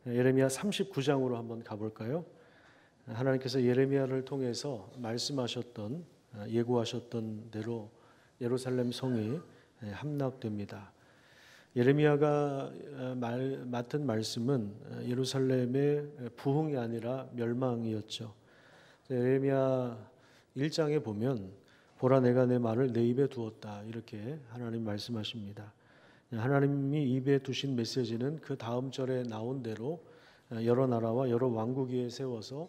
예레미야 39장으로 한번 가볼까요? 하나님께서 예레미야를 통해서 말씀하셨던 예고하셨던 대로 예루살렘 성이 함락됩니다. 예레미야가 맡은 말씀은 예루살렘의 부흥이 아니라 멸망이었죠. 예레미야 1장에 보면 보라 내가 내 말을 내 입에 두었다 이렇게 하나님 말씀하십니다. 하나님이 입에 두신 메시지는 그 다음 절에 나온 대로 여러 나라와 여러 왕국 위에 세워서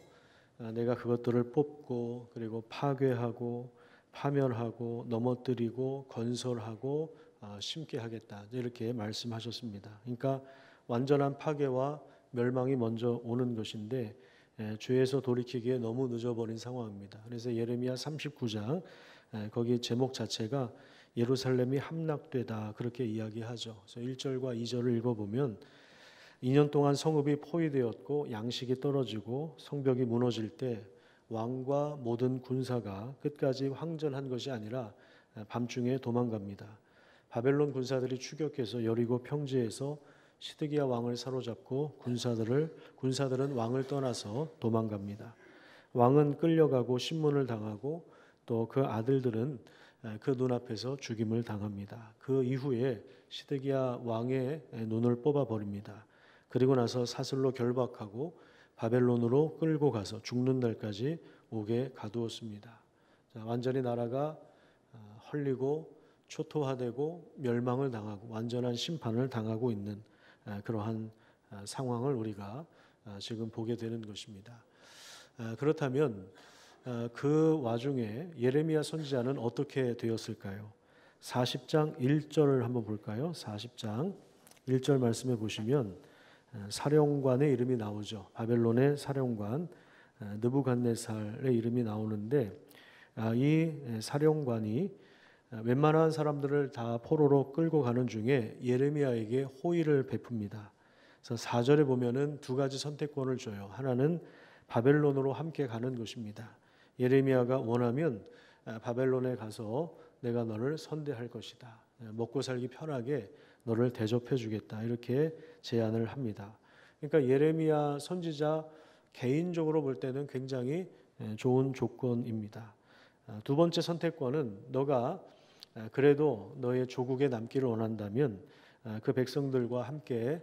내가 그것들을 뽑고 그리고 파괴하고 파멸하고 넘어뜨리고 건설하고 심게 하겠다 이렇게 말씀하셨습니다. 그러니까 완전한 파괴와 멸망이 먼저 오는 것인데 죄에서 돌이키기에 너무 늦어버린 상황입니다. 그래서 예레미야 39장 거기 제목 자체가 예루살렘이 함락되다 그렇게 이야기하죠. 그래서 1절과 2절을 읽어보면 2년 동안 성읍이 포위되었고 양식이 떨어지고 성벽이 무너질 때 왕과 모든 군사가 끝까지 황전한 것이 아니라 밤중에 도망갑니다. 바벨론 군사들이 추격해서 여리고 평지에서 시드기야 왕을 사로잡고 군사들은 왕을 떠나서 도망갑니다. 왕은 끌려가고 신문을 당하고 또 그 아들들은 그 눈앞에서 죽임을 당합니다. 그 이후에 시드기야 왕의 눈을 뽑아버립니다. 그리고 나서 사슬로 결박하고 바벨론으로 끌고 가서 죽는 날까지 오게 가두었습니다. 완전히 나라가 헐리고 초토화되고 멸망을 당하고 완전한 심판을 당하고 있는 그러한 상황을 우리가 지금 보게 되는 것입니다. 그렇다면 그 와중에 예레미야 선지자는 어떻게 되었을까요? 40장 1절을 한번 볼까요? 40장 1절 말씀해 보시면 사령관의 이름이 나오죠. 바벨론의 사령관 느부갓네살의 이름이 나오는데 이 사령관이 웬만한 사람들을 다 포로로 끌고 가는 중에 예레미야에게 호의를 베풉니다. 그래서 4절에 보면은 두 가지 선택권을 줘요. 하나는 바벨론으로 함께 가는 것입니다. 예레미야가 원하면 바벨론에 가서 내가 너를 선대할 것이다. 먹고 살기 편하게 너를 대접해 주겠다. 이렇게 제안을 합니다. 그러니까 예레미야 선지자 개인적으로 볼 때는 굉장히 좋은 조건입니다. 두 번째 선택권은 너가 그래도 너의 조국에 남기를 원한다면 그 백성들과 함께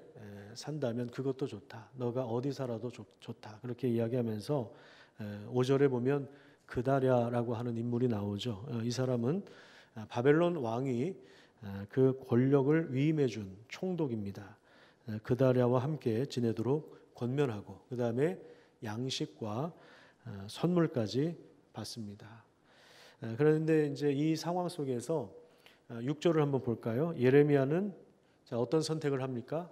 산다면 그것도 좋다. 너가 어디 살아도 좋다. 그렇게 이야기하면서 5절에 보면 그다랴라고 하는 인물이 나오죠. 이 사람은 바벨론 왕이 그 권력을 위임해 준 총독입니다. 그다랴와 함께 지내도록 권면하고 그 다음에 양식과 선물까지 받습니다. 그런데 이제 이 상황 속에서 6절을 한번 볼까요? 예레미야는 어떤 선택을 합니까?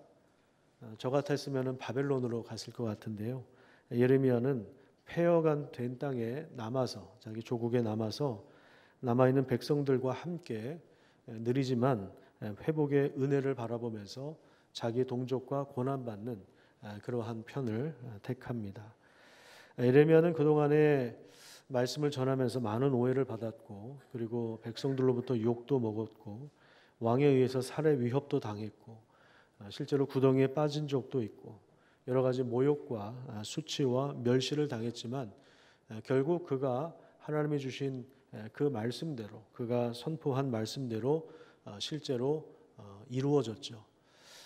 저 같았으면 바벨론으로 갔을 것 같은데요. 예레미야는 폐허가 된 땅에 남아서 자기 조국에 남아서 남아있는 백성들과 함께 느리지만 회복의 은혜를 바라보면서 자기 동족과 고난받는 그러한 편을 택합니다. 예레미야는 그동안에 말씀을 전하면서 많은 오해를 받았고 그리고 백성들로부터 욕도 먹었고 왕에 의해서 살해 위협도 당했고 실제로 구덩이에 빠진 적도 있고 여러 가지 모욕과 수치와 멸시를 당했지만 결국 그가 하나님이 주신 그 말씀대로 그가 선포한 말씀대로 실제로 이루어졌죠.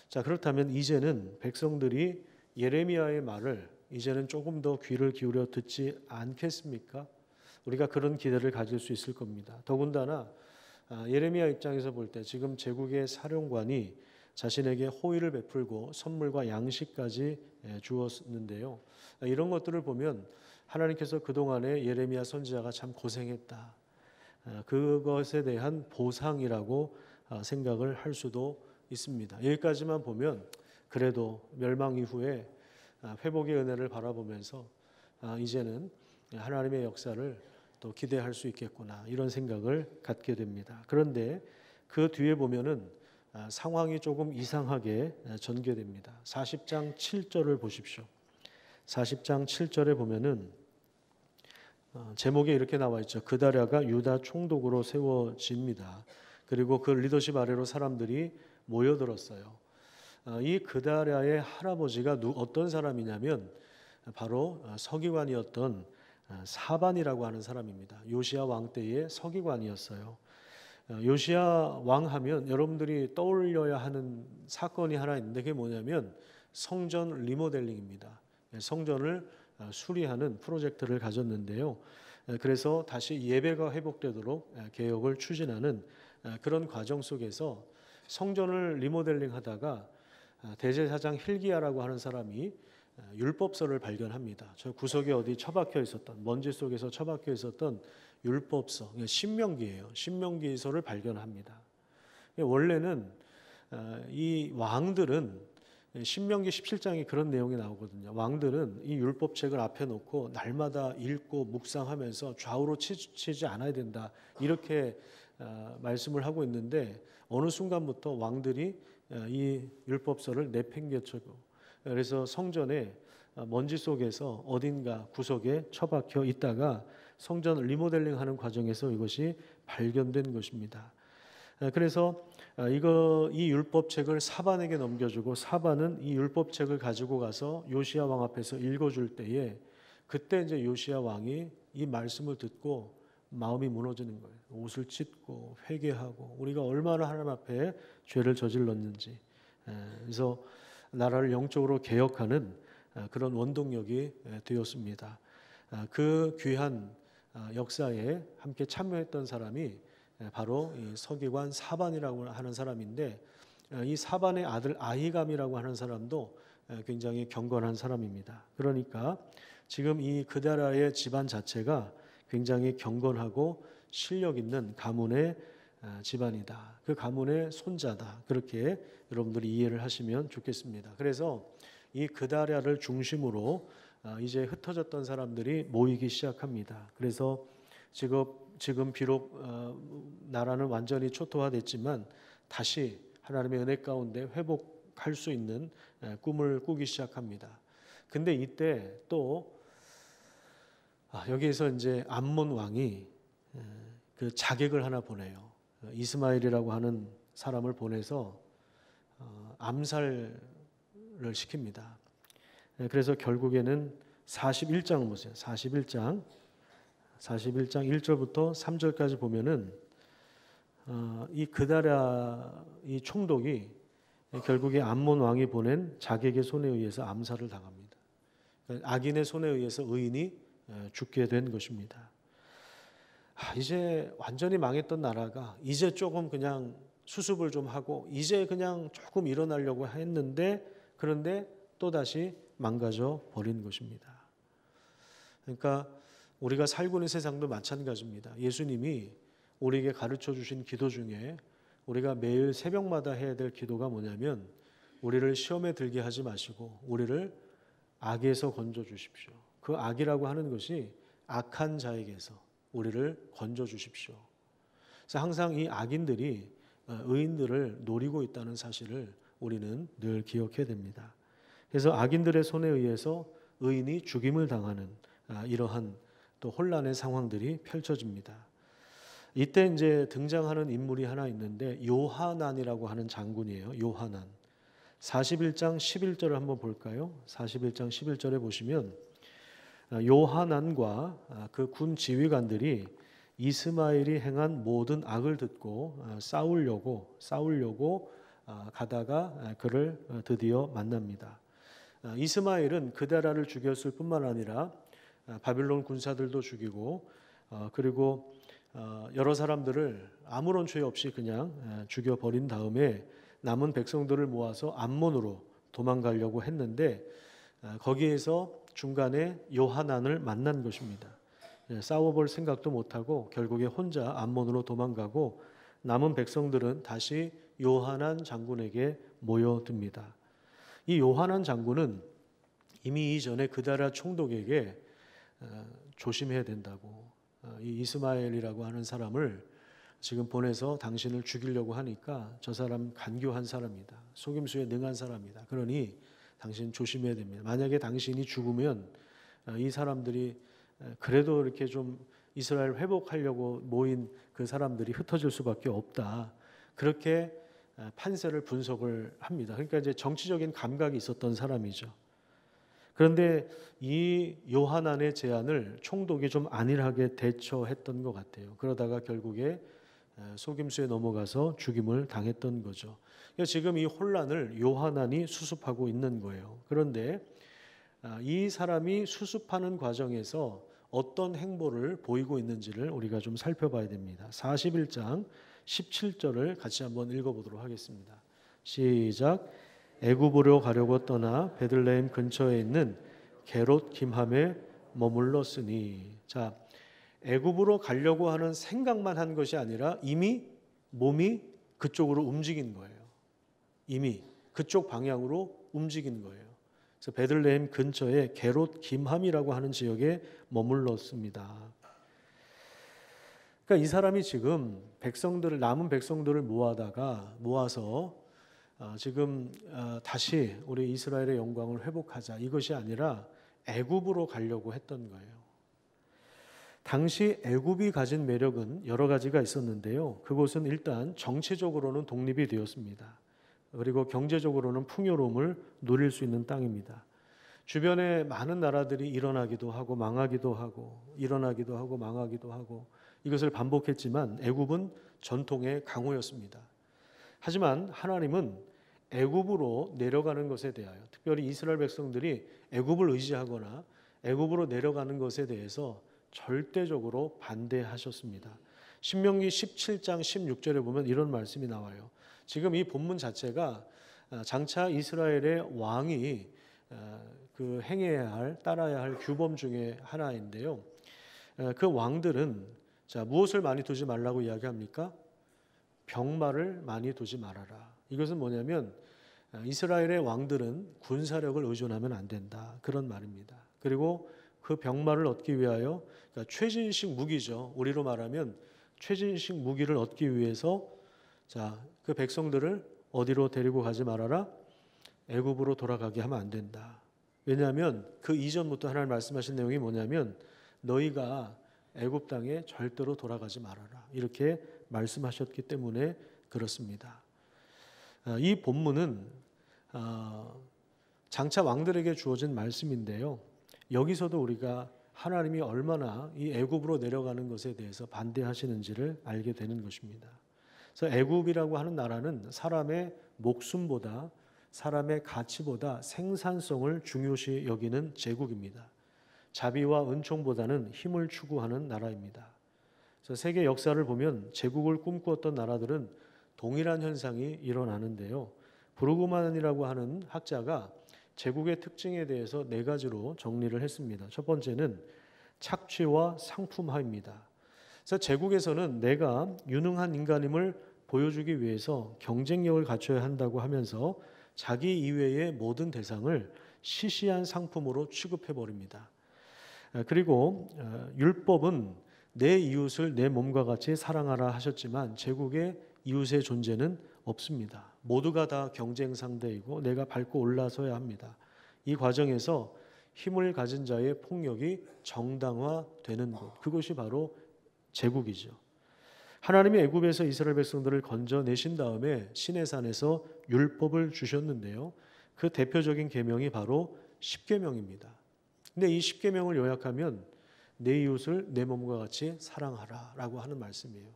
자, 그렇다면 이제는 백성들이 예레미야의 말을 이제는 조금 더 귀를 기울여 듣지 않겠습니까? 우리가 그런 기대를 가질 수 있을 겁니다. 더군다나 예레미야 입장에서 볼 때 지금 제국의 사령관이 자신에게 호의를 베풀고 선물과 양식까지 주었는데요. 이런 것들을 보면 하나님께서 그동안에 예레미야 선지자가 참 고생했다. 그것에 대한 보상이라고 생각을 할 수도 있습니다. 여기까지만 보면 그래도 멸망 이후에 회복의 은혜를 바라보면서 이제는 하나님의 역사를 또 기대할 수 있겠구나 이런 생각을 갖게 됩니다. 그런데 그 뒤에 보면은 상황이 조금 이상하게 전개됩니다. 40장 7절을 보십시오. 40장 7절에 보면은 제목에 이렇게 나와 있죠. 그다랴가 유다 총독으로 세워집니다. 그리고 그 리더십 아래로 사람들이 모여들었어요. 이 그다랴의 할아버지가 어떤 사람이냐면 바로 서기관이었던 사반이라고 하는 사람입니다. 요시야 왕 때의 서기관이었어요. 요시야 왕 하면 여러분들이 떠올려야 하는 사건이 하나 있는데 그게 뭐냐면 성전 리모델링입니다. 성전을 수리하는 프로젝트를 가졌는데요. 그래서 다시 예배가 회복되도록 개혁을 추진하는 그런 과정 속에서 성전을 리모델링 하다가 대제사장 힐기야라고 하는 사람이 율법서를 발견합니다. 저 구석에 어디 처박혀 있었던, 먼지 속에서 처박혀 있었던 율법서, 신명기예요. 신명기서를 발견합니다. 원래는 이 왕들은 신명기 17장에 그런 내용이 나오거든요. 왕들은 이 율법책을 앞에 놓고 날마다 읽고 묵상하면서 좌우로 치지 않아야 된다. 이렇게 말씀을 하고 있는데 어느 순간부터 왕들이 이 율법서를 내팽개치고 그래서 성전에 먼지 속에서 어딘가 구석에 처박혀 있다가 성전 리모델링하는 과정에서 이것이 발견된 것입니다. 그래서 이 율법책을 사반에게 넘겨주고 사반은 이 율법책을 가지고 가서 요시야 왕 앞에서 읽어줄 때에 그때 이제 요시야 왕이 이 말씀을 듣고 마음이 무너지는 거예요. 옷을 찢고 회개하고 우리가 얼마나 하나님 앞에 죄를 저질렀는지. 그래서 나라를 영적으로 개혁하는 그런 원동력이 되었습니다. 그 귀한 역사에 함께 참여했던 사람이 바로 이 서기관 사반이라고 하는 사람인데 이 사반의 아들 아히감이라고 하는 사람도 굉장히 경건한 사람입니다. 그러니까 지금 이 그다랴의 집안 자체가 굉장히 경건하고 실력 있는 가문의 집안이다. 그 가문의 손자다. 그렇게 여러분들이 이해를 하시면 좋겠습니다. 그래서 이 그다랴를 중심으로 이제 흩어졌던 사람들이 모이기 시작합니다. 그래서 지금 비록 나라는 완전히 초토화됐지만 다시 하나님의 은혜 가운데 회복할 수 있는 꿈을 꾸기 시작합니다. 근데 이때 또 여기에서 이제 암몬 왕이 그 자객을 하나 보내요. 이스마엘이라고 하는 사람을 보내서 암살을 시킵니다. 그래서 결국에는 41장을 보세요. 41장 1절부터 3절까지 보면은 이 그다랴 이 총독이 결국에 암몬 왕이 보낸 자객의 손에 의해서 암살을 당합니다. 악인의 손에 의해서 의인이 죽게 된 것입니다. 이제 완전히 망했던 나라가 이제 조금 그냥 수습을 좀 하고 이제 그냥 조금 일어나려고 했는데 그런데 또다시 망가져 버린 것입니다. 그러니까 우리가 살고 있는 세상도 마찬가지입니다. 예수님이 우리에게 가르쳐 주신 기도 중에 우리가 매일 새벽마다 해야 될 기도가 뭐냐면 우리를 시험에 들게 하지 마시고 우리를 악에서 건져 주십시오. 그 악이라고 하는 것이 악한 자에게서 우리를 건져 주십시오. 그래서 항상 이 악인들이 의인들을 노리고 있다는 사실을 우리는 늘 기억해야 됩니다. 그래서 악인들의 손에 의해서 의인이 죽임을 당하는 이러한 또 혼란의 상황들이 펼쳐집니다. 이때 이제 등장하는 인물이 하나 있는데 요하난이라고 하는 장군이에요. 요하난. 41장 11절을 한번 볼까요? 41장 11절에 보시면 요하난과 그 군 지휘관들이 이스마엘이 행한 모든 악을 듣고 싸우려고 가다가 그를 드디어 만납니다. 이스마엘은 그다랴를 죽였을 뿐만 아니라 바빌론 군사들도 죽이고 그리고 여러 사람들을 아무런 죄 없이 그냥 죽여버린 다음에 남은 백성들을 모아서 암몬으로 도망가려고 했는데 거기에서 중간에 요하난을 만난 것입니다. 싸워볼 생각도 못하고 결국에 혼자 암몬으로 도망가고 남은 백성들은 다시 요하난 장군에게 모여듭니다. 이 요하난 장군은 이미 이전에 그다랴 총독에게 조심해야 된다고 이 이스마엘이라고 하는 사람을 지금 보내서 당신을 죽이려고 하니까 저 사람 간교한 사람이다. 속임수에 능한 사람이다. 그러니 당신 조심해야 됩니다. 만약에 당신이 죽으면 이 사람들이 그래도 이렇게 좀 이스라엘 회복하려고 모인 그 사람들이 흩어질 수밖에 없다. 그렇게 판세를 분석을 합니다. 그러니까 이제 정치적인 감각이 있었던 사람이죠. 그런데 이 요하난의 제안을 총독이 좀 안일하게 대처했던 것 같아요. 그러다가 결국에 속임수에 넘어가서 죽임을 당했던 거죠. 지금 이 혼란을 요하난이 수습하고 있는 거예요. 그런데 이 사람이 수습하는 과정에서 어떤 행보를 보이고 있는지를 우리가 좀 살펴봐야 됩니다. 41장 17절을 같이 한번 읽어보도록 하겠습니다. 시작. 애굽으로 가려고 떠나 베들레헴 근처에 있는 게롯 김함에 머물렀으니. 자, 애굽으로 가려고 하는 생각만 한 것이 아니라 이미 몸이 그쪽으로 움직인 거예요. 이미 그쪽 방향으로 움직인 거예요. 그래서 베들레헴 근처에 게롯 김함이라고 하는 지역에 머물렀습니다. 그러니까 이 사람이 지금 남은 백성들을 모아서 지금 다시 우리 이스라엘의 영광을 회복하자, 이것이 아니라 애굽으로 가려고 했던 거예요. 당시 애굽이 가진 매력은 여러 가지가 있었는데요. 그곳은 일단 정치적으로는 독립이 되었습니다. 그리고 경제적으로는 풍요로움을 누릴 수 있는 땅입니다. 주변에 많은 나라들이 일어나기도 하고 망하기도 하고 일어나기도 하고 망하기도 하고 이것을 반복했지만 애굽은 전통의 강호였습니다. 하지만 하나님은 애굽으로 내려가는 것에 대하여, 특별히 이스라엘 백성들이 애굽을 의지하거나 애굽으로 내려가는 것에 대해서 절대적으로 반대하셨습니다. 신명기 17장 16절에 보면 이런 말씀이 나와요. 지금 이 본문 자체가 장차 이스라엘의 왕이 그 행해야 할, 따라야 할 규범 중에 하나인데요. 그 왕들은 무엇을 많이 두지 말라고 이야기합니까? 병마를 많이 두지 말아라. 이것은 뭐냐면 이스라엘의 왕들은 군사력을 의존하면 안 된다, 그런 말입니다. 그리고 그 병마를 얻기 위하여, 그러니까 최신식 무기죠. 우리로 말하면 최신식 무기를 얻기 위해서 그 백성들을 어디로 데리고 가지 말아라? 애굽으로 돌아가게 하면 안 된다. 왜냐하면 그 이전부터 하나님 말씀하신 내용이 뭐냐면 너희가 애굽 땅에 절대로 돌아가지 말아라, 이렇게 말씀하셨기 때문에 그렇습니다. 이 본문은 장차 왕들에게 주어진 말씀인데요. 여기서도 우리가 하나님이 얼마나 이 애굽으로 내려가는 것에 대해서 반대하시는지를 알게 되는 것입니다. 그래서 애굽이라고 하는 나라는 사람의 목숨보다, 사람의 가치보다 생산성을 중요시 여기는 제국입니다. 자비와 은총보다는 힘을 추구하는 나라입니다. 그래서 세계 역사를 보면 제국을 꿈꾸었던 나라들은 동일한 현상이 일어나는데요. 브루그만이라고 하는 학자가 제국의 특징에 대해서 4가지로 정리를 했습니다. 첫 번째는 착취와 상품화입니다. 그래서 제국에서는 내가 유능한 인간임을 보여주기 위해서 경쟁력을 갖춰야 한다고 하면서 자기 이외의 모든 대상을 시시한 상품으로 취급해버립니다. 그리고 율법은 내 이웃을 내 몸과 같이 사랑하라 하셨지만 제국의 이웃의 존재는 없습니다. 모두가 다 경쟁 상대이고 내가 밟고 올라서야 합니다. 이 과정에서 힘을 가진 자의 폭력이 정당화되는 것, 그것이 바로 제국이죠. 하나님이 애굽에서 이스라엘 백성들을 건져내신 다음에 시내산에서 율법을 주셨는데요. 그 대표적인 계명이 바로 십계명입니다. 근데 이 십계명을 요약하면 내 이웃을 내 몸과 같이 사랑하라라고 하는 말씀이에요.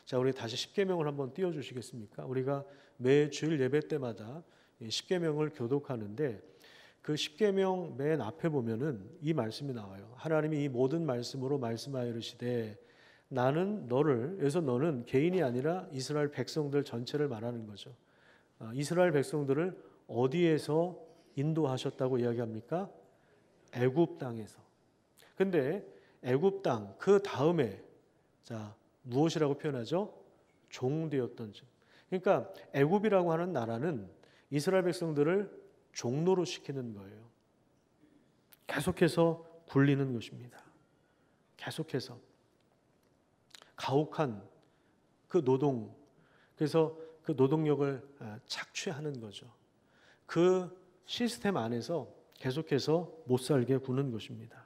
자, 우리 다시 십계명을 한번 띄워주시겠습니까? 우리가 매 주일 예배 때마다 십계명을 교독하는데 그 십계명 맨 앞에 보면은 이 말씀이 나와요. 하나님이 이 모든 말씀으로 말씀하여 이르시되 나는 너를, 그래서 너는 개인이 아니라 이스라엘 백성들 전체를 말하는 거죠. 이스라엘 백성들을 어디에서 인도하셨다고 이야기합니까? 애굽 땅에서. 근데 애굽 땅 그 다음에 무엇이라고 표현하죠? 종되었던 즉. 그러니까 애굽이라고 하는 나라는 이스라엘 백성들을 종노로 시키는 거예요. 계속해서 굴리는 것입니다. 계속해서 가혹한 그 노동, 그래서 그 노동력을 착취하는 거죠. 그 시스템 안에서 계속해서 못 살게 구는 것입니다.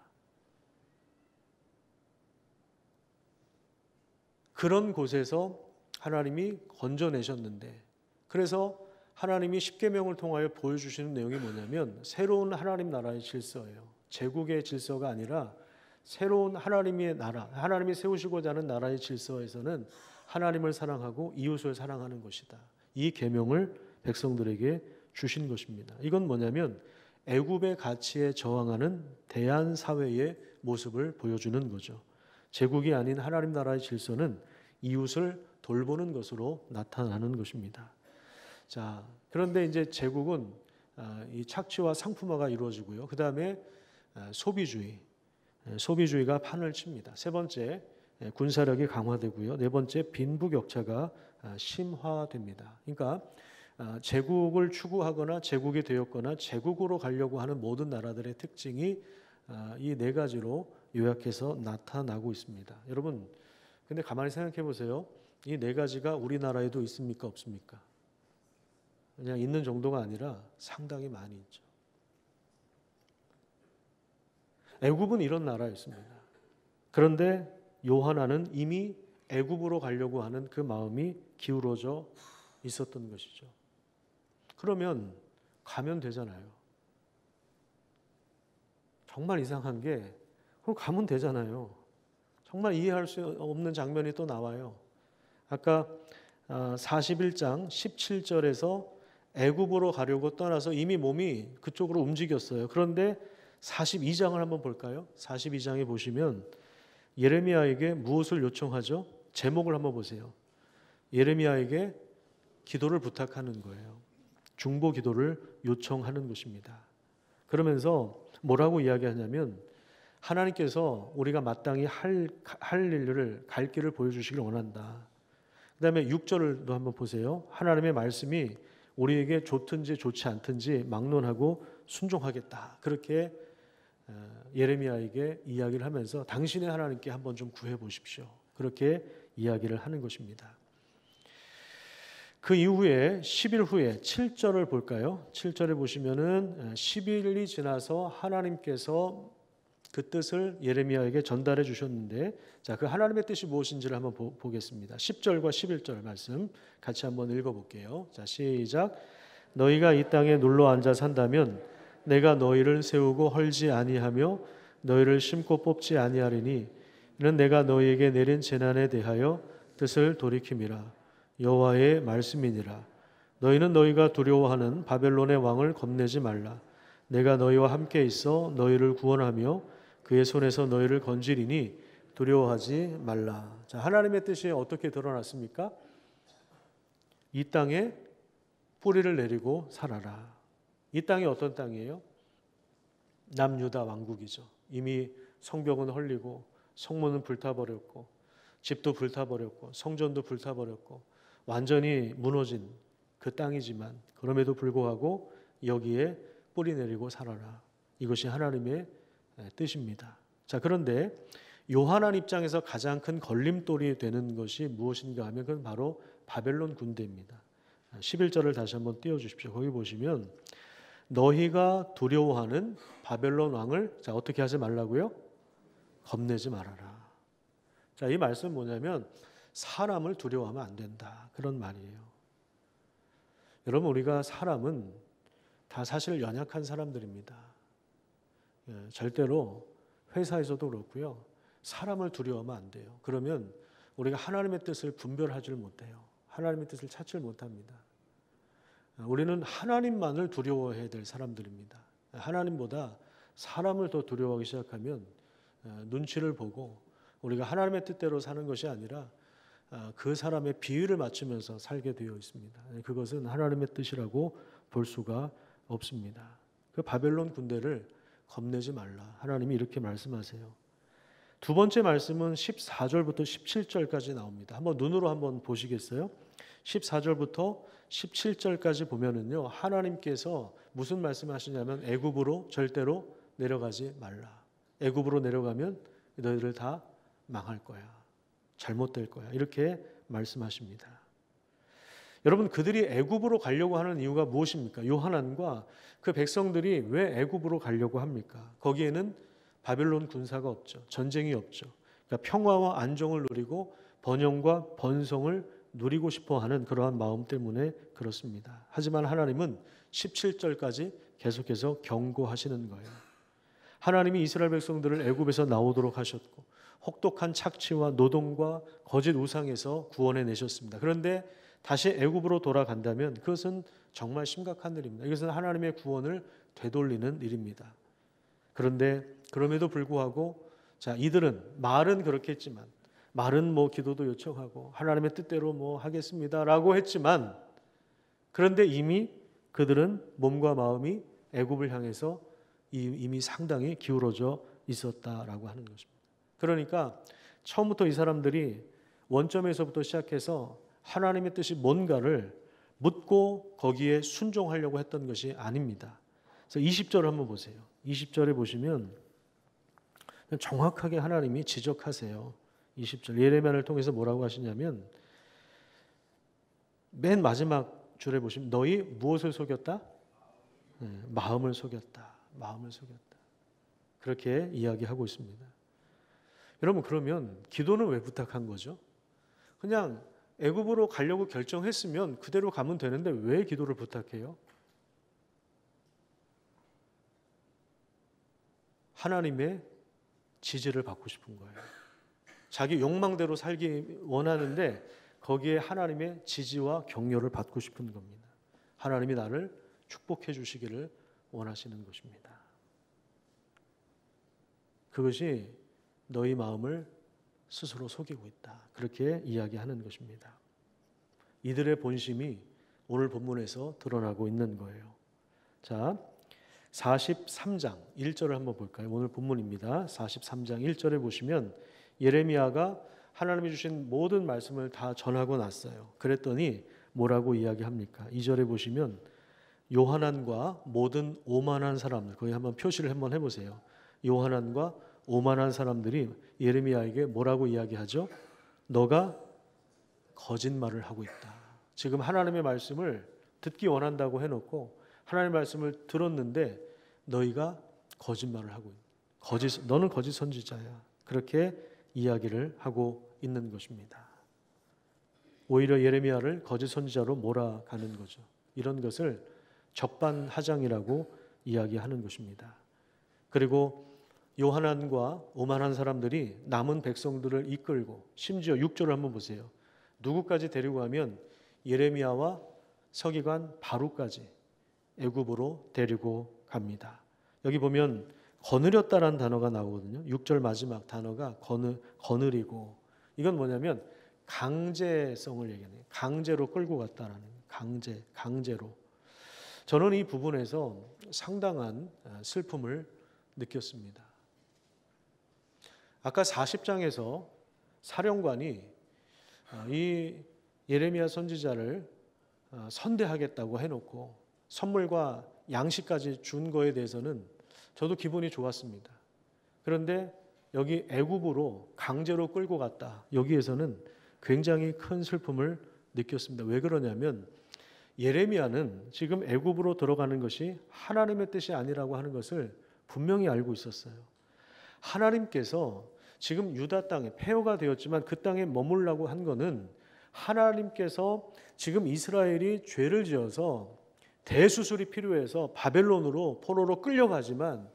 그런 곳에서 하나님이 건져내셨는데 그래서 하나님이 십계명을 통하여 보여주시는 내용이 뭐냐면 새로운 하나님 나라의 질서예요. 제국의 질서가 아니라 새로운 하나님의 나라, 하나님이 세우시고자 하는 나라의 질서에서는 하나님을 사랑하고 이웃을 사랑하는 것이다. 이 계명을 백성들에게 주신 것입니다. 이건 뭐냐면 애굽의 가치에 저항하는 대한 사회의 모습을 보여주는 거죠. 제국이 아닌 하나님 나라의 질서는 이웃을 돌보는 것으로 나타나는 것입니다. 자, 그런데 이제 제국은 이 착취와 상품화가 이루어지고요. 그 다음에 소비주의가 판을 칩니다. 세 번째, 군사력이 강화되고요. 네 번째, 빈부격차가 심화됩니다. 그러니까 제국을 추구하거나 제국이 되었거나 제국으로 가려고 하는 모든 나라들의 특징이 이 네 가지로 요약해서 나타나고 있습니다. 여러분, 근데 가만히 생각해 보세요. 이 네 가지가 우리나라에도 있습니까? 없습니까? 그냥 있는 정도가 아니라 상당히 많이 있죠. 애굽은 이런 나라였습니다. 그런데 요하나는 이미 애굽으로 가려고 하는 그 마음이 기울어져 있었던 것이죠. 그러면 가면 되잖아요. 정말 이상한 게 그럼 가면 되잖아요. 정말 이해할 수 없는 장면이 또 나와요. 아까 41장 17절에서 애굽으로 가려고 떠나서 이미 몸이 그쪽으로 움직였어요. 그런데 42장을 한번 볼까요? 42장에 보시면 예레미야에게 무엇을 요청하죠? 제목을 한번 보세요. 예레미야에게 기도를 부탁하는 거예요. 중보 기도를 요청하는 것입니다. 그러면서 뭐라고 이야기하냐면 하나님께서 우리가 마땅히 할 일을 갈 길을 보여주시길 원한다. 그 다음에 6절도 한번 보세요. 하나님의 말씀이 우리에게 좋든지 좋지 않든지 막론하고 순종하겠다. 그렇게 예레미야에게 이야기를 하면서 당신의 하나님께 한번 좀 구해 보십시오. 그렇게 이야기를 하는 것입니다. 그 이후에 10일 후에 7절을 볼까요? 7절에 보시면은 10일이 지나서 하나님께서 그 뜻을 예레미야에게 전달해 주셨는데, 자, 그 하나님의 뜻이 무엇인지를 한번 보겠습니다. 10절과 11절 말씀 같이 한번 읽어볼게요. 자, 시작. 너희가 이 땅에 눌러 앉아 산다면 내가 너희를 세우고 헐지 아니하며 너희를 심고 뽑지 아니하리니 이는 내가 너희에게 내린 재난에 대하여 뜻을 돌이킴이라. 여호와의 말씀이니라. 너희는 너희가 두려워하는 바벨론의 왕을 겁내지 말라. 내가 너희와 함께 있어 너희를 구원하며 그의 손에서 너희를 건지리니 두려워하지 말라. 자, 하나님의 뜻이 어떻게 드러났습니까? 이 땅에 뿌리를 내리고 살아라. 이 땅이 어떤 땅이에요? 남유다 왕국이죠. 이미 성벽은 헐리고 성문은 불타버렸고 집도 불타버렸고 성전도 불타버렸고 완전히 무너진 그 땅이지만 그럼에도 불구하고 여기에 뿌리 내리고 살아라. 이것이 하나님의 뜻입니다. 자, 그런데 요한한 입장에서 가장 큰 걸림돌이 되는 것이 무엇인가 하면 그건 바로 바벨론 군대입니다. 11절을 다시 한번 띄워주십시오. 거기 보시면 너희가 두려워하는 바벨론 왕을 자, 어떻게 하지 말라고요? 겁내지 말아라. 자, 이 말씀은 뭐냐면 사람을 두려워하면 안 된다. 그런 말이에요. 여러분, 우리가 사람은 다 사실 연약한 사람들입니다. 절대로 회사에서도 그렇고요. 사람을 두려워하면 안 돼요. 그러면 우리가 하나님의 뜻을 분별하지 못해요. 하나님의 뜻을 찾지 못합니다. 우리는 하나님만을 두려워해야 될 사람들입니다. 하나님보다 사람을 더 두려워하기 시작하면 눈치를 보고 우리가 하나님의 뜻대로 사는 것이 아니라 그 사람의 비위를 맞추면서 살게 되어 있습니다. 그것은 하나님의 뜻이라고 볼 수가 없습니다. 그 바벨론 군대를 겁내지 말라. 하나님이 이렇게 말씀하세요. 두 번째 말씀은 14절부터 17절까지 나옵니다. 한번 눈으로 한번 보시겠어요? 14절부터 17절까지 보면은요, 하나님께서 무슨 말씀하시냐면 애굽으로 절대로 내려가지 말라. 애굽으로 내려가면 너희들 다 망할 거야. 잘못될 거야. 이렇게 말씀하십니다. 여러분, 그들이 애굽으로 가려고 하는 이유가 무엇입니까? 요한안과 그 백성들이 왜 애굽으로 가려고 합니까? 거기에는 바벨론 군사가 없죠. 전쟁이 없죠. 그러니까 평화와 안정을 누리고 번영과 번성을 누리고 싶어하는 그러한 마음 때문에 그렇습니다. 하지만 하나님은 17절까지 계속해서 경고하시는 거예요. 하나님이 이스라엘 백성들을 애굽에서 나오도록 하셨고 혹독한 착취와 노동과 거짓 우상에서 구원해 내셨습니다. 그런데 다시 애굽으로 돌아간다면 그것은 정말 심각한 일입니다. 이것은 하나님의 구원을 되돌리는 일입니다. 그런데 그럼에도 불구하고 이들은 말은 그렇게 했지만 말은 기도도 요청하고 하나님의 뜻대로 하겠습니다라고 했지만 그런데 이미 그들은 몸과 마음이 애굽을 향해서 이미 상당히 기울어져 있었다라고 하는 것입니다. 그러니까 처음부터 이 사람들이 원점에서부터 시작해서 하나님의 뜻이 뭔가를 묻고 거기에 순종하려고 했던 것이 아닙니다. 그래서 20절을 한번 보세요. 20절에 보시면 정확하게 하나님이 지적하세요. 20절 예레미야를 통해서 뭐라고 하시냐면 맨 마지막 줄에 보시면 너희 무엇을 속였다? 마음을 속였다. 마음을 속였다. 그렇게 이야기하고 있습니다. 여러분 그러면 기도는 왜 부탁한 거죠? 그냥 애굽으로 가려고 결정했으면 그대로 가면 되는데 왜 기도를 부탁해요? 하나님의 지지를 받고 싶은 거예요. 자기 욕망대로 살기 원하는데 거기에 하나님의 지지와 격려를 받고 싶은 겁니다. 하나님이 나를 축복해 주시기를 원하시는 것입니다. 그것이 너희 마음을 스스로 속이고 있다. 그렇게 이야기하는 것입니다. 이들의 본심이 오늘 본문에서 드러나고 있는 거예요. 자, 43장 1절을 한번 볼까요? 오늘 본문입니다. 43장 1절에 보시면 예레미야가 하나님이 주신 모든 말씀을 다 전하고 났어요. 그랬더니 뭐라고 이야기합니까? 2절에 보시면 요하난과 모든 오만한 사람들, 거기 한번 표시를 한번 해보세요. 요하난과 오만한 사람들이 예레미야에게 뭐라고 이야기하죠? 너가 거짓말을 하고 있다. 지금 하나님의 말씀을 듣기 원한다고 해놓고 하나님의 말씀을 들었는데 너희가 거짓말을 하고 있다. 너는 거짓 선지자야. 그렇게 이야기를 하고 있는 것입니다. 오히려 예레미야를 거짓 선지자로 몰아가는 거죠. 이런 것을 적반하장이라고 이야기하는 것입니다. 그리고 요하난과 오만한 사람들이 남은 백성들을 이끌고 심지어 6절을 한번 보세요. 누구까지 데리고 가면 예레미야와 서기관 바룩까지 애굽으로 데리고 갑니다. 여기 보면 거느렸다라는 단어가 나오거든요. 6절 마지막 단어가 거느리고 이건 뭐냐면 강제성을 얘기하는 강제로 끌고 갔다라는 강제로. 저는 이 부분에서 상당한 슬픔을 느꼈습니다. 아까 40장에서 사령관이 이 예레미야 선지자를 선대하겠다고 해놓고 선물과 양식까지 준 거에 대해서는 저도 기분이 좋았습니다. 그런데 여기 애굽으로 강제로 끌고 갔다. 여기에서는 굉장히 큰 슬픔을 느꼈습니다. 왜 그러냐면 예레미야는 지금 애굽으로 들어가는 것이 하나님의 뜻이 아니라고 하는 것을 분명히 알고 있었어요. 하나님께서 지금 유다 땅에 폐허가 되었지만 그 땅에 머물라고 한 것은 하나님께서 지금 이스라엘이 죄를 지어서 대수술이 필요해서 바벨론으로 포로로 끌려가지만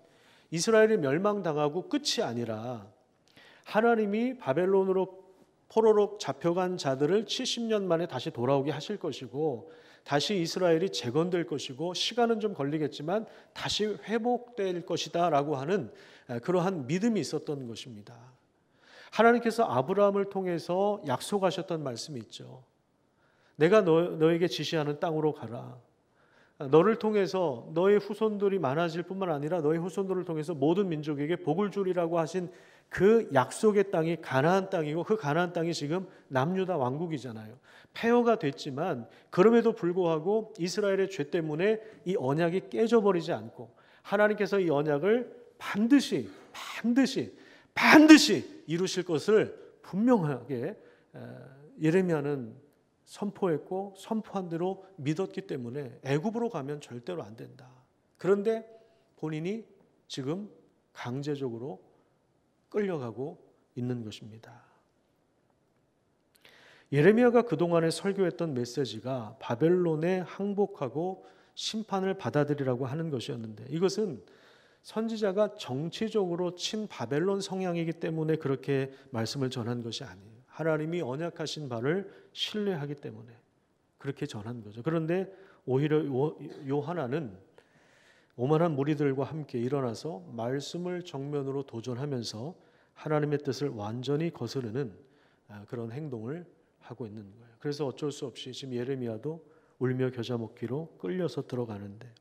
이스라엘이 멸망당하고 끝이 아니라 하나님이 바벨론으로 포로로 잡혀간 자들을 70년 만에 다시 돌아오게 하실 것이고 다시 이스라엘이 재건될 것이고 시간은 좀 걸리겠지만 다시 회복될 것이다 라고 하는 그러한 믿음이 있었던 것입니다. 하나님께서 아브라함을 통해서 약속하셨던 말씀이 있죠. 내가 너에게 지시하는 땅으로 가라. 너를 통해서 너의 후손들이 많아질 뿐만 아니라 너의 후손들을 통해서 모든 민족에게 복을 주리라고 하신 그 약속의 땅이 가나안 땅이고 그 가나안 땅이 지금 남유다 왕국이잖아요. 폐허가 됐지만 그럼에도 불구하고 이스라엘의 죄 때문에 이 언약이 깨져버리지 않고 하나님께서 이 언약을 반드시 이루실 것을 분명하게 예레미야는 선포했고 선포한 대로 믿었기 때문에 애굽으로 가면 절대로 안 된다. 그런데 본인이 지금 강제적으로 끌려가고 있는 것입니다. 예레미야가 그동안에 설교했던 메시지가 바벨론에 항복하고 심판을 받아들이라고 하는 것이었는데, 이것은 선지자가 정치적으로 친바벨론 성향이기 때문에 그렇게 말씀을 전한 것이 아니에요. 하나님이 언약하신 바를 신뢰하기 때문에 그렇게 전한 거죠. 그런데 오히려 요하나는 오만한 무리들과 함께 일어나서 말씀을 정면으로 도전하면서 하나님의 뜻을 완전히 거스르는 그런 행동을 하고 있는 거예요. 그래서 어쩔 수 없이 지금 예레미야도 울며 겨자 먹기로 끌려서 들어가는데,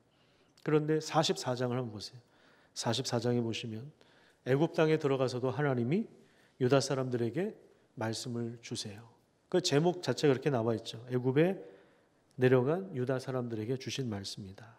그런데 44장을 한번 보세요. 44장에 보시면 애굽 땅에 들어가서도 하나님이 유다 사람들에게 말씀을 주세요. 그 제목 자체가 그렇게 나와 있죠. 애굽에 내려간 유다 사람들에게 주신 말씀이다.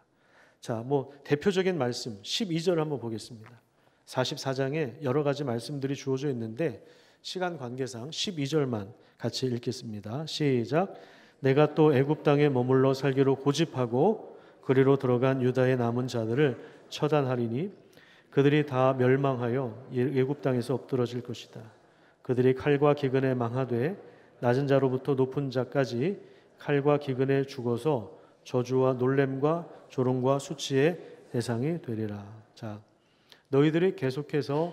자, 대표적인 말씀 12절 한번 보겠습니다. 44장에 여러 가지 말씀들이 주어져 있는데 시간 관계상 12절만 같이 읽겠습니다. 시작. 내가 또 애굽 땅에 머물러 살기로 고집하고 그리로 들어간 유다의 남은 자들을 처단하리니 그들이 다 멸망하여 애굽 땅에서 엎드러질 것이다. 그들이 칼과 기근에 망하되 낮은 자로부터 높은 자까지 칼과 기근에 죽어서 저주와 놀램과 조롱과 수치의 대상이 되리라. 자, 너희들이 계속해서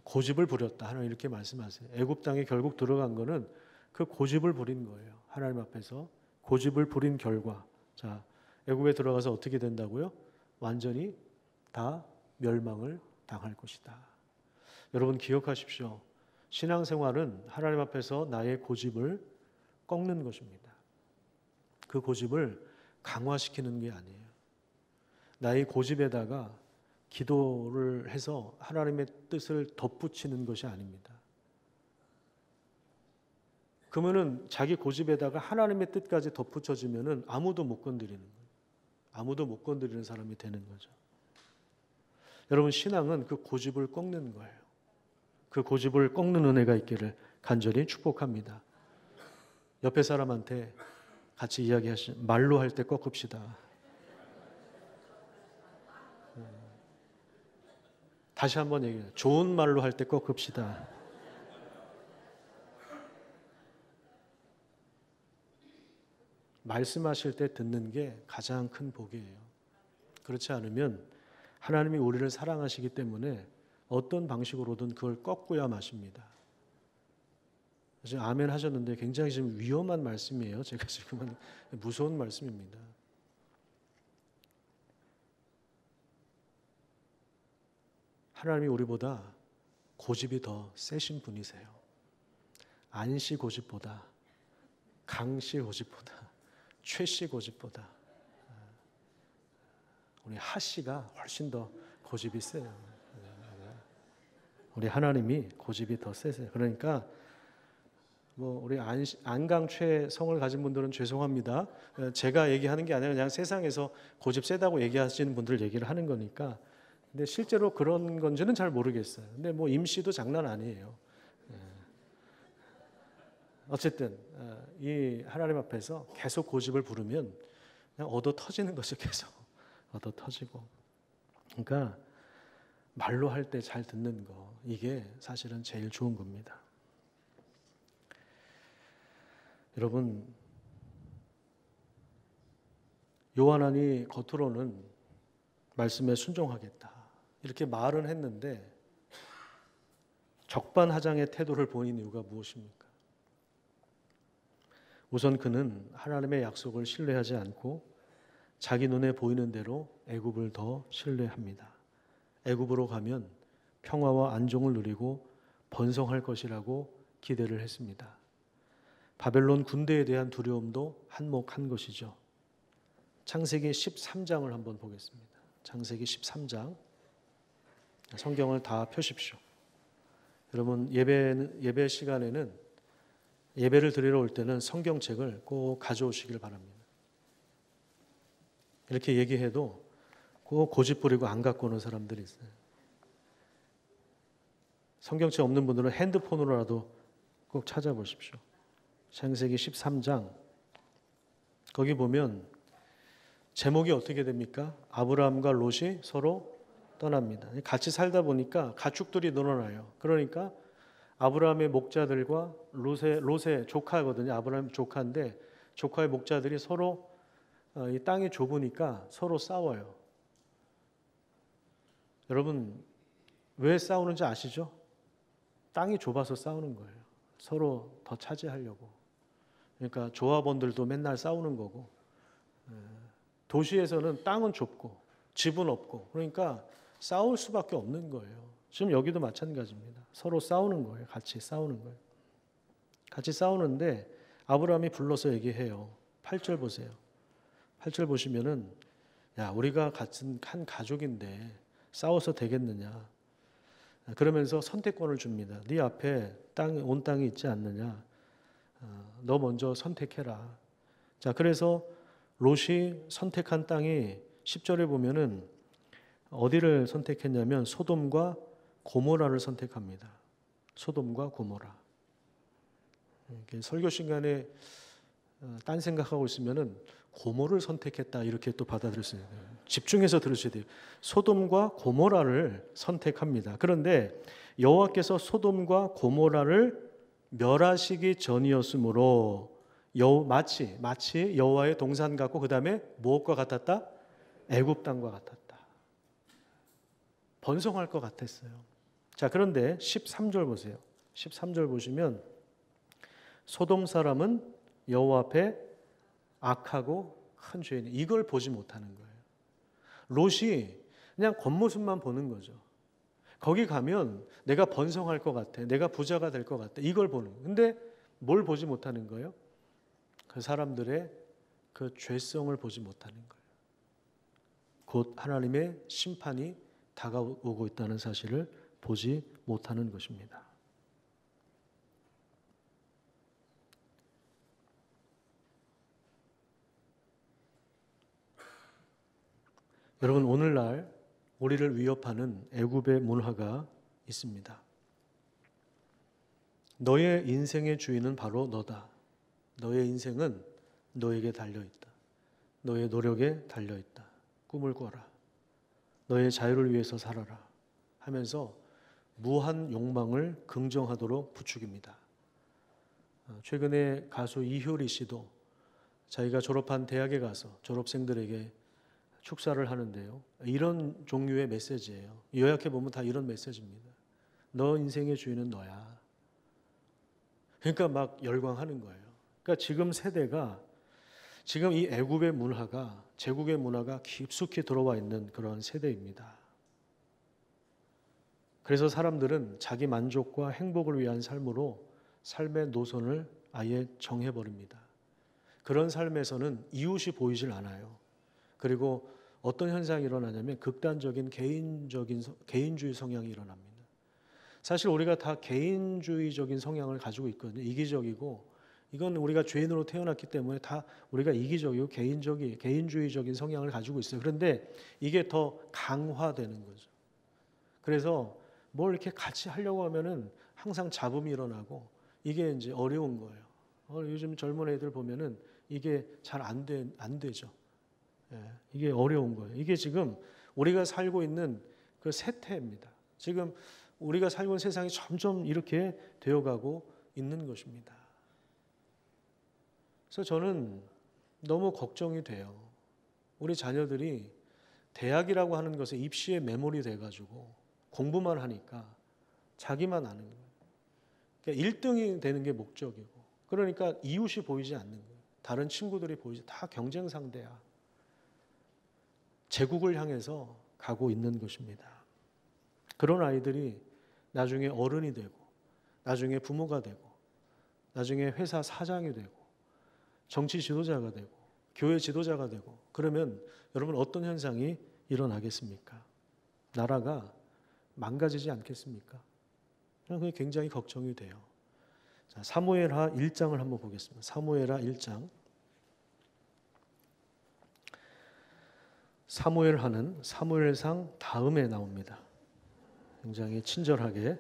고집을 부렸다. 하나님 이렇게 말씀하세요. 애굽 땅에 결국 들어간 거는 그 고집을 부린 거예요. 하나님 앞에서 고집을 부린 결과, 자, 애굽에 들어가서 어떻게 된다고요? 완전히 다 멸망을 당할 것이다. 여러분 기억하십시오. 신앙생활은 하나님 앞에서 나의 고집을 꺾는 것입니다. 그 고집을 강화시키는 게 아니에요. 나의 고집에다가 기도를 해서 하나님의 뜻을 덧붙이는 것이 아닙니다. 그러면은 자기 고집에다가 하나님의 뜻까지 덧붙여지면은 아무도 못 건드리는 거예요. 아무도 못 건드리는 사람이 되는 거죠. 여러분 신앙은 그 고집을 꺾는 거예요. 그 고집을 꺾는 은혜가 있기를 간절히 축복합니다. 옆에 사람한테 같이 이야기하시면 말로 할 때 꺾읍시다. 다시 한번 얘기해요. 좋은 말로 할 때 꺾읍시다. 말씀하실 때 듣는 게 가장 큰 복이에요. 그렇지 않으면 하나님이 우리를 사랑하시기 때문에 어떤 방식으로든 그걸 꺾고야 마십니다. 지금 아멘 하셨는데 굉장히 지금 위험한 말씀이에요. 제가 지금은 무서운 말씀입니다. 하나님이 우리보다 고집이 더 세신 분이세요. 안씨 고집보다, 강씨 고집보다, 최씨 고집보다 우리 하씨가 훨씬 더 고집이 세요. 우리 하나님이 고집이 더 세세요. 그러니까 우리 안강최 성을 가진 분들은 죄송합니다. 제가 얘기하는 게 아니라 그냥 세상에서 고집 세다고 얘기하시는 분들 얘기를 하는 거니까. 근데 실제로 그런 건지는 잘 모르겠어요. 근데 임씨도 장난 아니에요. 어쨌든 이 하나님 앞에서 계속 고집을 부르면 그냥 얻어 터지는 것이 계속 얻어 터지고. 그러니까 말로 할 때 잘 듣는 거, 이게 사실은 제일 좋은 겁니다. 여러분, 요한안이 겉으로는 말씀에 순종하겠다 이렇게 말은 했는데 적반하장의 태도를 보인 이유가 무엇입니까? 우선 그는 하나님의 약속을 신뢰하지 않고 자기 눈에 보이는 대로 애굽을 더 신뢰합니다. 애굽으로 가면 평화와 안정을 누리고 번성할 것이라고 기대를 했습니다. 바벨론 군대에 대한 두려움도 한몫한 것이죠. 창세기 13장을 한번 보겠습니다. 창세기 13장. 성경을 다 펴십시오. 여러분 예배 시간에는 예배를 드리러 올 때는 성경책을 꼭 가져오시길 바랍니다. 이렇게 얘기해도 꼭 고집 부리고 안 갖고 오는 사람들이 있어요. 성경책 없는 분들은 핸드폰으로라도 꼭 찾아보십시오. 창세기 13장 거기 보면 제목이 어떻게 됩니까? 아브라함과 롯이 서로 떠납니다. 같이 살다 보니까 가축들이 늘어나요. 그러니까 아브라함의 목자들과 롯의 조카거든요. 아브라함 조카인데 조카의 목자들이 서로 이 땅이 좁으니까 서로 싸워요. 여러분 왜 싸우는지 아시죠? 땅이 좁아서 싸우는 거예요. 서로 더 차지하려고. 그러니까 조합원들도 맨날 싸우는 거고, 도시에서는 땅은 좁고 집은 없고 그러니까 싸울 수밖에 없는 거예요. 지금 여기도 마찬가지입니다. 서로 싸우는 거예요. 같이 싸우는 거예요. 같이 싸우는데 아브라함이 불러서 얘기해요. 8절 보세요. 8절 보시면은 야, 우리가 같은 한 가족인데 싸워서 되겠느냐. 그러면서 선택권을 줍니다. 네 앞에 온 땅이 있지 않느냐. 너 먼저 선택해라. 자, 그래서 롯이 선택한 땅이 10절에 보면은 어디를 선택했냐면 소돔과 고모라를 선택합니다. 소돔과 고모라. 설교 시간에 딴 생각하고 있으면은 고모를 선택했다 이렇게 또 받아들일 수 있어요. 집중해서 들으셔야 돼요. 소돔과 고모라를 선택합니다. 그런데 여호와께서 소돔과 고모라를 멸하시기 전이었으므로 마치 여호와의 동산 같고 그 다음에 무엇과 같았다? 애굽 땅과 같았다. 번성할 것 같았어요. 자, 그런데 13절 보세요. 13절 보시면 소돔 사람은 여호와 앞에 악하고 큰 죄인이 이걸 보지 못하는 거예요. 롯이 그냥 겉모습만 보는 거죠. 거기 가면 내가 번성할 것 같아. 내가 부자가 될 것 같아. 이걸 보는 거예요. 근데 뭘 보지 못하는 거예요? 그 사람들의 그 죄성을 보지 못하는 거예요. 곧 하나님의 심판이 다가오고 있다는 사실을 보지 못하는 것입니다. 여러분, 오늘날 우리를 위협하는 애굽의 문화가 있습니다. 너의 인생의 주인은 바로 너다. 너의 인생은 너에게 달려있다. 너의 노력에 달려있다. 꿈을 꿔라. 너의 자유를 위해서 살아라 하면서 무한 욕망을 긍정하도록 부추깁니다. 최근에 가수 이효리 씨도 자기가 졸업한 대학에 가서 졸업생들에게 축사를 하는데요. 이런 종류의 메시지예요. 요약해 보면 다 이런 메시지입니다. 너 인생의 주인은 너야. 그러니까 막 열광하는 거예요. 그러니까 지금 세대가 지금 이 애굽의 문화가 제국의 문화가 깊숙이 들어와 있는 그런 세대입니다. 그래서 사람들은 자기 만족과 행복을 위한 삶으로 삶의 노선을 아예 정해버립니다. 그런 삶에서는 이웃이 보이질 않아요. 그리고 어떤 현상이 일어나냐면 극단적인 개인주의 성향이 일어납니다. 사실 우리가 다 개인주의적인 성향을 가지고 있거든요. 이기적이고 이건 우리가 죄인으로 태어났기 때문에 다 우리가 이기적이고 개인주의적인 성향을 가지고 있어요. 그런데 이게 더 강화되는 거죠. 그래서 뭘 이렇게 같이 하려고 하면은 항상 잡음이 일어나고 이게 이제 어려운 거예요. 요즘 젊은 애들 보면은 이게 잘 안 되죠. 이게 어려운 거예요. 이게 지금 우리가 살고 있는 그 세태입니다. 지금 우리가 살고 있는 세상이 점점 이렇게 되어가고 있는 것입니다. 그래서 저는 너무 걱정이 돼요. 우리 자녀들이 대학이라고 하는 것에 입시에 매몰이 돼가지고 공부만 하니까 자기만 아는 거예요. 그러니까 1등이 되는 게 목적이고 그러니까 이웃이 보이지 않는 거예요. 다른 친구들이 보이지 다 경쟁 상대야. 제국을 향해서 가고 있는 것입니다. 그런 아이들이 나중에 어른이 되고 나중에 부모가 되고 나중에 회사 사장이 되고 정치 지도자가 되고 교회 지도자가 되고 그러면 여러분 어떤 현상이 일어나겠습니까? 나라가 망가지지 않겠습니까? 그게 굉장히 걱정이 돼요. 자, 사무엘하 1장을 한번 보겠습니다. 사무엘하 1장. 사무엘하는 사무엘상 다음에 나옵니다. 굉장히 친절하게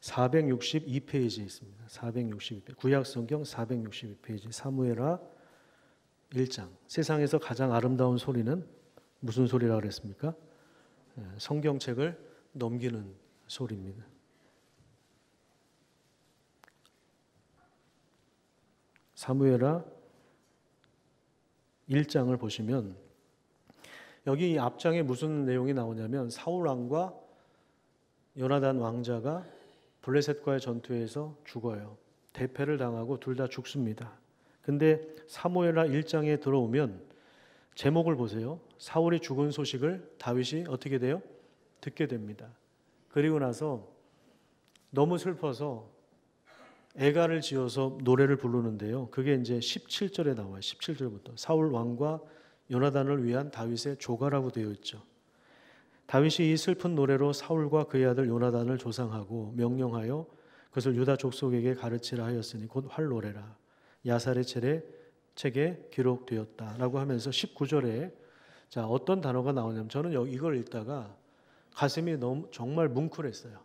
462페이지에 있습니다. 462페이지. 구약성경 462페이지 사무엘하 1장. 세상에서 가장 아름다운 소리는 무슨 소리라고 그랬습니까? 성경책을 넘기는 소리입니다. 사무엘하 1장을 보시면 여기 이 앞장에 무슨 내용이 나오냐면 사울 왕과 요나단 왕자가 블레셋과의 전투에서 죽어요. 대패를 당하고 둘 다 죽습니다. 근데 사무엘하 1장에 들어오면 제목을 보세요. 사울이 죽은 소식을 다윗이 어떻게 돼요? 듣게 됩니다. 그리고 나서 너무 슬퍼서 애가를 지어서 노래를 부르는데요. 그게 이제 17절에 나와요. 17절부터 사울 왕과 요나단을 위한 다윗의 조가라고 되어 있죠. 다윗이 이 슬픈 노래로 사울과 그의 아들 요나단을 조상하고 명령하여 그것을 유다 족속에게 가르치라 하였으니 곧 활노래라. 야살의 책에 기록되었다라고 하면서 19절에 자 어떤 단어가 나오냐면 저는 이걸 읽다가 가슴이 너무 정말 뭉클했어요.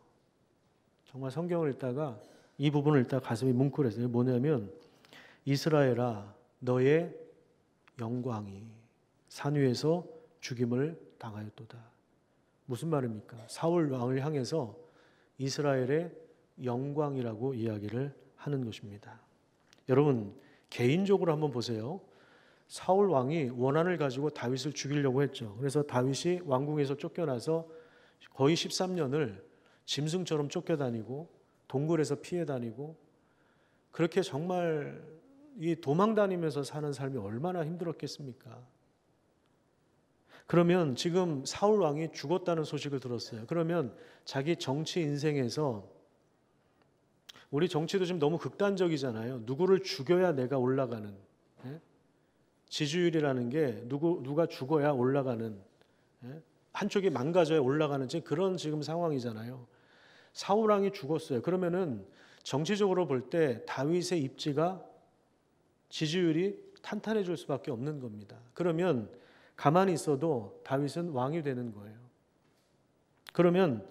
정말 성경을 읽다가 이 부분을 읽다가 가슴이 뭉클했어요. 뭐냐면 이스라엘아 너의 영광이 산 위에서 죽임을 당하였도다. 무슨 말입니까? 사울 왕을 향해서 이스라엘의 영광이라고 이야기를 하는 것입니다. 여러분 개인적으로 한번 보세요. 사울 왕이 원한을 가지고 다윗을 죽이려고 했죠. 그래서 다윗이 왕궁에서 쫓겨나서 거의 13년을 짐승처럼 쫓겨다니고 동굴에서 피해 다니고 그렇게 정말 이 도망 다니면서 사는 삶이 얼마나 힘들었겠습니까? 그러면 지금 사울 왕이 죽었다는 소식을 들었어요. 그러면 자기 정치 인생에서 우리 정치도 지금 너무 극단적이잖아요. 누구를 죽여야 내가 올라가는 지지율이라는 게 누가 죽어야 올라가는 한쪽이 망가져야 올라가는 그런 지금 상황이잖아요. 사울 왕이 죽었어요. 그러면은 정치적으로 볼 때 다윗의 입지가 지지율이 탄탄해질 수밖에 없는 겁니다. 그러면 가만히 있어도 다윗은 왕이 되는 거예요. 그러면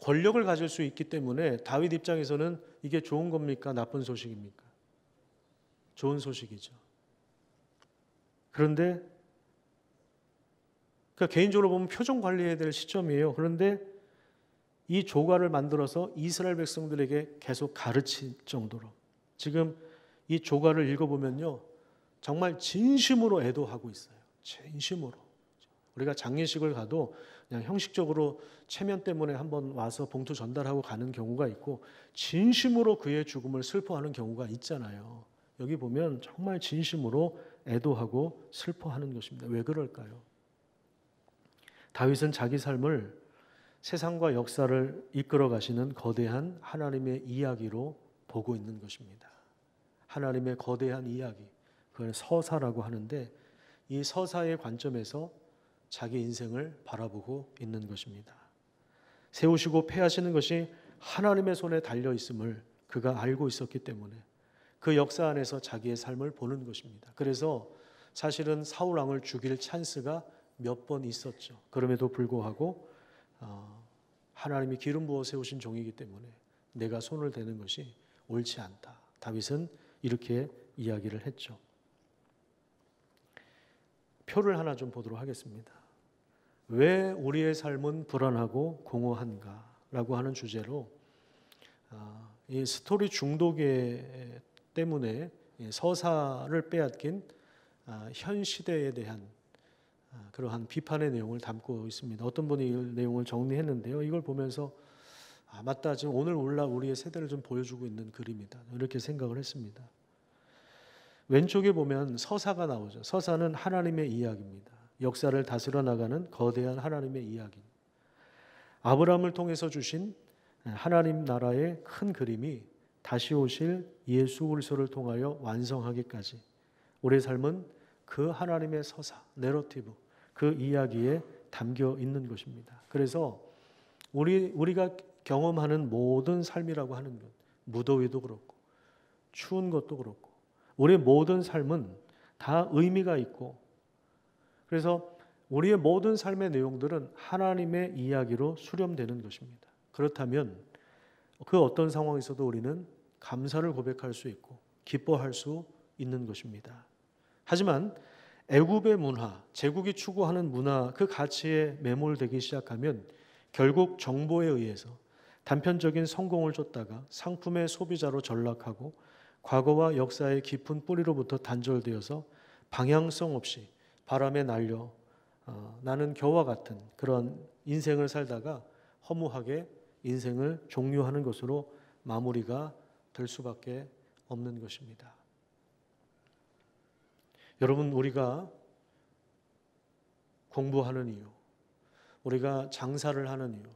권력을 가질 수 있기 때문에 다윗 입장에서는 이게 좋은 겁니까? 나쁜 소식입니까? 좋은 소식이죠. 그런데 그러니까 개인적으로 보면 표정 관리해야 될 시점이에요. 그런데 이 조가를 만들어서 이스라엘 백성들에게 계속 가르칠 정도로 지금 이 조가를 읽어보면요. 정말 진심으로 애도하고 있어요. 진심으로. 우리가 장례식을 가도 그냥 형식적으로 체면 때문에 한번 와서 봉투 전달하고 가는 경우가 있고 진심으로 그의 죽음을 슬퍼하는 경우가 있잖아요. 여기 보면 정말 진심으로 애도하고 슬퍼하는 것입니다. 왜 그럴까요? 다윗은 자기 삶을 세상과 역사를 이끌어 가시는 거대한 하나님의 이야기로 보고 있는 것입니다. 하나님의 거대한 이야기, 그걸 서사라고 하는데 이 서사의 관점에서 자기 인생을 바라보고 있는 것입니다. 세우시고 패하시는 것이 하나님의 손에 달려 있음을 그가 알고 있었기 때문에 그 역사 안에서 자기의 삶을 보는 것입니다. 그래서 사실은 사울 왕을 죽일 찬스가 몇 번 있었죠. 그럼에도 불구하고 하나님이 기름 부어 세우신 종이기 때문에 내가 손을 대는 것이 옳지 않다. 다윗은 이렇게 이야기를 했죠. 표를 하나 좀 보도록 하겠습니다. 왜 우리의 삶은 불안하고 공허한가? 라고 하는 주제로 이 스토리 중독에 때문에 서사를 빼앗긴 현 시대에 대한 그러한 비판의 내용을 담고 있습니다. 어떤 분이 이 내용을 정리했는데요. 이걸 보면서 맞다. 지금 오늘 우리의 세대를 좀 보여주고 있는 글입니다. 이렇게 생각을 했습니다. 왼쪽에 보면 서사가 나오죠. 서사는 하나님의 이야기입니다. 역사를 다스려 나가는 거대한 하나님의 이야기. 아브라함을 통해서 주신 하나님 나라의 큰 그림이 다시 오실 예수 그리스도를 통하여 완성하기까지 우리의 삶은 그 하나님의 서사, 내러티브, 그 이야기에 담겨 있는 것입니다. 그래서 우리가 경험하는 모든 삶이라고 하는 것, 무더위도 그렇고 추운 것도 그렇고 우리의 모든 삶은 다 의미가 있고 그래서 우리의 모든 삶의 내용들은 하나님의 이야기로 수렴되는 것입니다. 그렇다면 그 어떤 상황에서도 우리는 감사를 고백할 수 있고 기뻐할 수 있는 것입니다. 하지만 애굽의 문화, 제국이 추구하는 문화, 그 가치에 매몰되기 시작하면 결국 정보에 의해서 단편적인 성공을 쫓다가 상품의 소비자로 전락하고 과거와 역사의 깊은 뿌리로부터 단절되어서 방향성 없이 바람에 날려 나는 겨와 같은 그런 인생을 살다가 허무하게 인생을 종료하는 것으로 마무리가 될 수밖에 없는 것입니다. 여러분, 우리가 공부하는 이유, 우리가 장사를 하는 이유,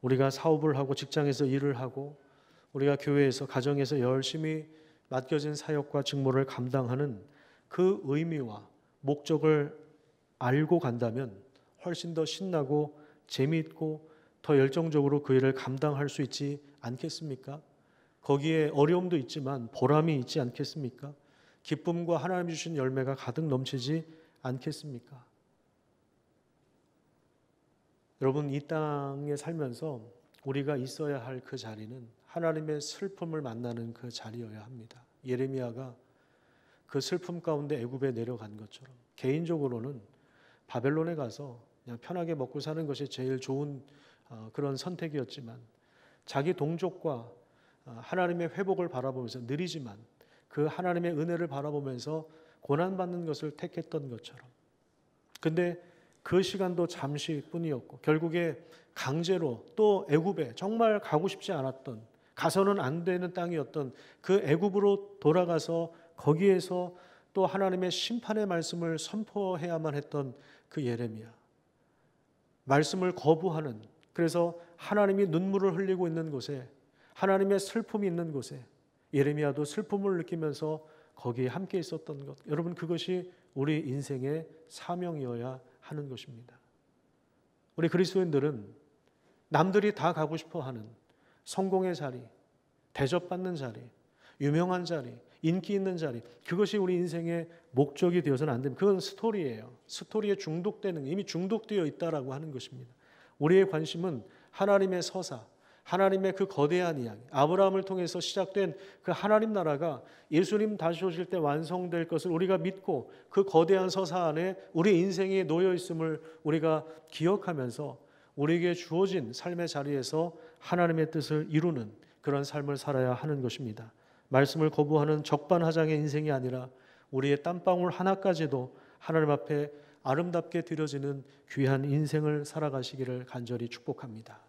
우리가 사업을 하고 직장에서 일을 하고 우리가 교회에서 가정에서 열심히 맡겨진 사역과 직무를 감당하는 그 의미와 목적을 알고 간다면 훨씬 더 신나고 재미있고 더 열정적으로 그 일을 감당할 수 있지 않겠습니까? 거기에 어려움도 있지만 보람이 있지 않겠습니까? 기쁨과 하나님 주신 열매가 가득 넘치지 않겠습니까? 여러분, 이 땅에 살면서 우리가 있어야 할 그 자리는 하나님의 슬픔을 만나는 그 자리여야 합니다. 예레미야가 그 슬픔 가운데 애굽에 내려간 것처럼 개인적으로는 바벨론에 가서 그냥 편하게 먹고 사는 것이 제일 좋은 그런 선택이었지만 자기 동족과 하나님의 회복을 바라보면서 느리지만 그 하나님의 은혜를 바라보면서 고난받는 것을 택했던 것처럼, 근데 그 시간도 잠시뿐이었고 결국에 강제로 또 애굽에 정말 가고 싶지 않았던, 가서는 안 되는 땅이었던 그 애굽으로 돌아가서 거기에서 또 하나님의 심판의 말씀을 선포해야만 했던 그 예레미야, 말씀을 거부하는, 그래서 하나님이 눈물을 흘리고 있는 곳에, 하나님의 슬픔이 있는 곳에 예레미야도 슬픔을 느끼면서 거기에 함께 있었던 것, 여러분, 그것이 우리 인생의 사명이어야 하는 것입니다. 우리 그리스도인들은 남들이 다 가고 싶어하는 성공의 자리, 대접받는 자리, 유명한 자리, 인기 있는 자리, 그것이 우리 인생의 목적이 되어서는 안 됩니다. 그건 스토리예요. 스토리에 중독되는, 이미 중독되어 있다라고 하는 것입니다. 우리의 관심은 하나님의 서사, 하나님의 그 거대한 이야기, 아브라함을 통해서 시작된 그 하나님 나라가 예수님 다시 오실 때 완성될 것을 우리가 믿고 그 거대한 서사 안에 우리 인생이 놓여 있음을 우리가 기억하면서 우리에게 주어진 삶의 자리에서 하나님의 뜻을 이루는 그런 삶을 살아야 하는 것입니다. 말씀을 거부하는 적반하장의 인생이 아니라 우리의 땀방울 하나까지도 하나님 앞에 아름답게 드려지는 귀한 인생을 살아가시기를 간절히 축복합니다.